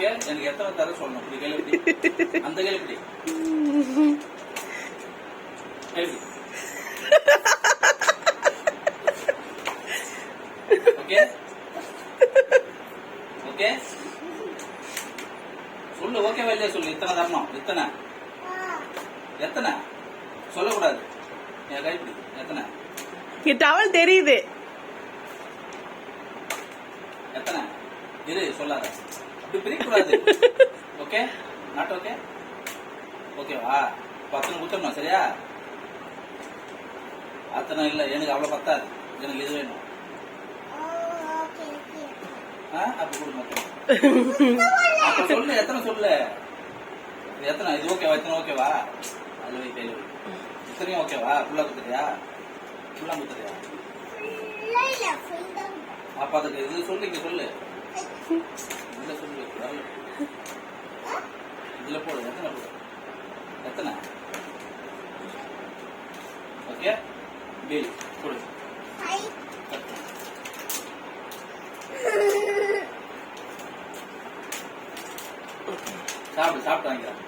okay எனக்கு எத்தனை தர சொல்லணும் இப்படி கேள்வி அந்த கேள்வி கேள்வி ஓகே ஓகே சொல்லு ஓகேவா இல்லையா சொல்லு இத்தனை தரணும் இத்தனை எத்தனை சொல்லக்கூடாது என் கைப்பிடி எத்தனை டவல் தெரியுது எத்தனை இரு சொல்லாத அப்படி பிரிக்கக்கூடாது ஓகே நாட் ஓகே ஓகேவா பத்தனை குத்தணும் சரியா அத்தனை இல்லை எனக்கு அவ்வளோ பத்தாது எனக்கு இது வேணும் அப்ப கொடுங்க அப்ப சொல்லு எத்தனை சொல்லு எத்தனை இது ஓகேவா இத்தனை ஓகேவா அதுல வை கையில் இத்தனையும் ஓகேவா ஃபுல்லா குத்துறியா ஃபுல்லா குத்துறியா அப்ப அதுக்கு இது சொல்லு இங்க சொல்லு இதுல சொல்லு இதுல போடு எத்தனை போடு எத்தனை ஓகே பில் கொடு சாப்பிட்டு வாங்கிக்கலாம்